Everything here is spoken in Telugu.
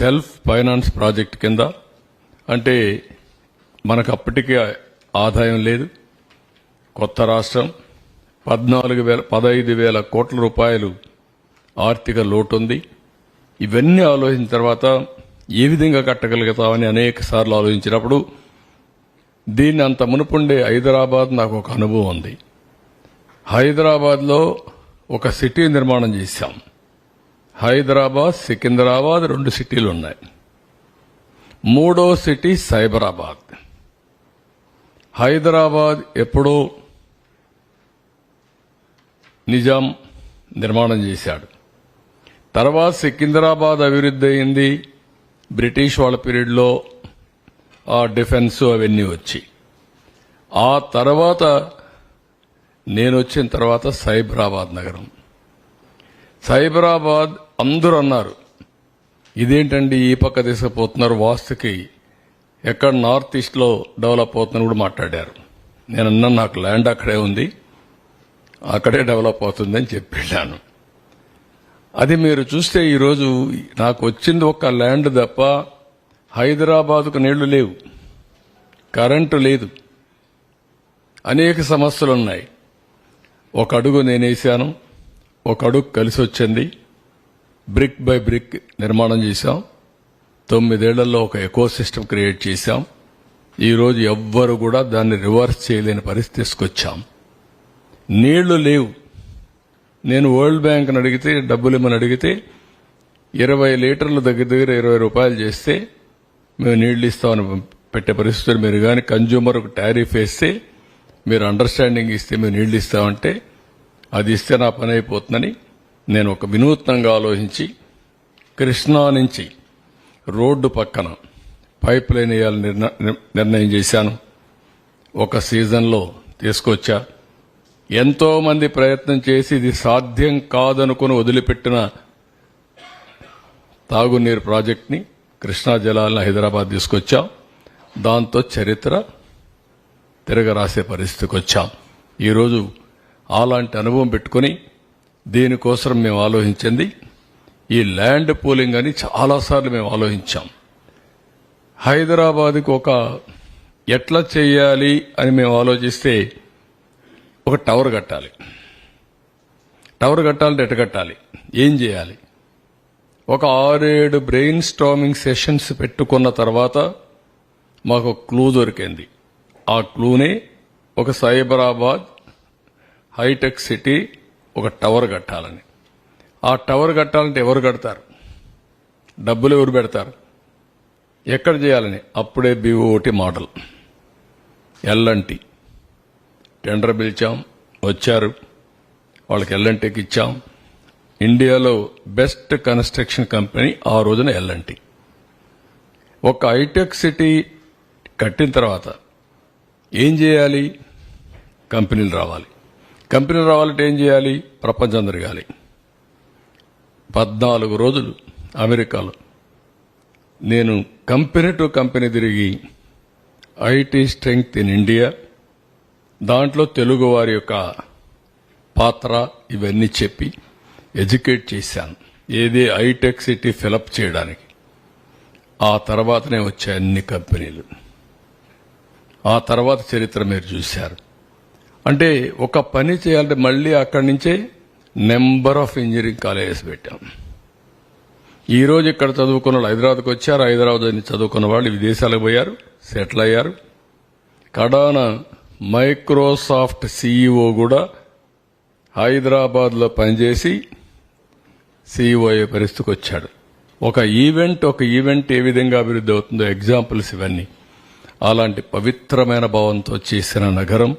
సెల్ఫ్ ఫైనాన్స్ ప్రాజెక్ట్ కింద, అంటే మనకు అప్పటికే ఆదాయం లేదు, కొత్త రాష్ట్రం, 15,000 కోట్ల రూపాయలు ఆర్థిక లోటు ఉంది. ఇవన్నీ ఆలోచించిన తర్వాత ఏ విధంగా కట్టగలుగుతామని అనేక సార్లు ఆలోచించినప్పుడు దీన్ని అంత మునుపుండే హైదరాబాద్ నాకు ఒక అనుభవం ఉంది. హైదరాబాద్లో ఒక సిటీ నిర్మాణం చేశాం. హైదరాబాద్, సికింద్రాబాద్ 2 సిటీలు ఉన్నాయి. 3వ సిటీ సైబరాబాద్. హైదరాబాద్ ఎప్పుడో నిజాం నిర్మాణం చేశాడు. తర్వాత సికింద్రాబాద్ అభివృద్ధి అయింది బ్రిటిష్ వాళ్ళ పీరియడ్లో, ఆ డిఫెన్స్ అవన్నీ వచ్చి. ఆ తర్వాత నేను వచ్చిన తర్వాత సైబరాబాద్ నగరం. సైబరాబాద్ అందరూ అన్నారు, ఇదేంటండి ఈ పక్క తీసుకుపోతున్నారు, వాస్తుకి ఎక్కడ నార్త్ ఈస్ట్లో డెవలప్ అవుతుందని కూడా మాట్లాడారు. నేను అన్నా నాకు ల్యాండ్ అక్కడే ఉంది, అక్కడే డెవలప్ అవుతుందని చెప్పాను. అది మీరు చూస్తే ఈరోజు నాకు వచ్చింది ఒక ల్యాండ్ తప్ప హైదరాబాద్కు నీళ్లు లేవు, కరెంటు లేదు, అనేక సమస్యలు ఉన్నాయి. ఒక అడుగు నేనేసాను, ఒక అడుగు కలిసి వచ్చింది. బ్రిక్ బై బ్రిక్ నిర్మాణం చేశాం. 9 ఏళ్లలో ఒక ఎకో సిస్టమ్ క్రియేట్ చేశాం. ఈరోజు ఎవ్వరు కూడా దాన్ని రివర్స్ చేయలేని పరిస్థితి తీసుకొచ్చాం. నీళ్లు లేవు. నేను వరల్డ్ బ్యాంక్ని అడిగితే, డబ్బులు ఇమ్మని అడిగితే 20 లీటర్లు దగ్గర 20 రూపాయలు చేస్తే మేము నీళ్లు ఇస్తామని పెట్టే పరిస్థితులు. మీరు కానీ కన్జ్యూమర్కు టారిఫ్ వేస్తే, మీరు అండర్స్టాండింగ్ ఇస్తే మేము నీళ్లు ఇస్తామంటే అది ఇస్తే నా పని అయిపోతుందని నేను ఒక వినూత్నంగా ఆలోచించి కృష్ణా నుంచి రోడ్డు పక్కన పైప్ లైన్ వేయాలని నిర్ణయం చేశాను. ఒక సీజన్లో తీసుకొచ్చా. ఎంతో మంది ప్రయత్నం చేసి ఇది సాధ్యం కాదనుకుని వదిలిపెట్టిన తాగునీరు ప్రాజెక్ట్ని, కృష్ణా జలాలను హైదరాబాద్ తీసుకొచ్చాం. దాంతో చరిత్ర తిరగరాసే పరిస్థితికి వచ్చాం. ఈరోజు అలాంటి అనుభవం పెట్టుకుని దీనికోసం మేము ఆలోచించింది ఈ ల్యాండ్ పూలింగ్ అని చాలాసార్లు మేము ఆలోచించాం. హైదరాబాద్కి ఒక ఎట్లా చేయాలి అని మేము ఆలోచిస్తే, ఒక టవర్ కట్టాలి. టవర్ కట్టాలంటే ఎట్ట కట్టాలి, ఏం చేయాలి? ఒక 6-7 బ్రెయిన్ స్టార్మింగ్ సెషన్స్ పెట్టుకున్న తర్వాత మాకు క్లూ దొరికింది. ఆ క్లూనే ఒక సైబరాబాద్ హైటెక్ సిటీ ఒక టవర్ కట్టాలని. ఆ టవర్ కట్టాలంటే ఎవరు కడతారు, డబ్బులు ఎవరు పెడతారు, ఎక్కడ చేయాలని? అప్పుడే BOT మోడల్ ఎల్ఎన్టీ టెండర్ పిలిచాం, వచ్చారు. వాళ్ళకి ఎల్ఎన్టీకి ఇచ్చాం. ఇండియాలో బెస్ట్ కన్స్ట్రక్షన్ కంపెనీ ఆ రోజున ఎల్ఎన్టీ. ఒక హైటెక్ సిటీ కట్టిన తర్వాత ఏం చేయాలి? కంపెనీలు రావాలి. కంపెనీలు రావాలంటే ఏం చేయాలి? ప్రపంచం తిరగాలి. 14 రోజులు అమెరికాలో నేను కంపెనీ టు కంపెనీ తిరిగి ఐటీ స్ట్రెంగ్త్ ఇన్ ఇండియా, దాంట్లో తెలుగు వారి యొక్క పాత్ర ఇవన్నీ చెప్పి ఎడ్యుకేట్ చేశాను. ఏది హైటెక్ సిటీ ఫిలప్ చేయడానికి. ఆ తర్వాతనే వచ్చాయి అన్ని కంపెనీలు. ఆ తర్వాత చరిత్ర మీరు చూశారు. అంటే ఒక పని చేయాలంటే మళ్ళీ అక్కడి నుంచే నెంబర్ ఆఫ్ ఇంజనీరింగ్ కాలేజెస్ పెట్టాం. ఈరోజు ఇక్కడ చదువుకున్న వాళ్ళు హైదరాబాద్కి వచ్చారు. హైదరాబాద్ నుంచి చదువుకున్న వాళ్ళు విదేశాలకు పోయారు, సెటిల్ అయ్యారు. కడాన మైక్రోసాఫ్ట్ CEO కూడా హైదరాబాద్లో పనిచేసి CEO అయ్యే పరిస్థితికి వచ్చాడు. ఒక ఈవెంట్ ఏ విధంగా అభివృద్ధి అవుతుందో ఎగ్జాంపుల్స్ ఇవన్నీ. అలాంటి పవిత్రమైన భావంతో చేసిన నగరం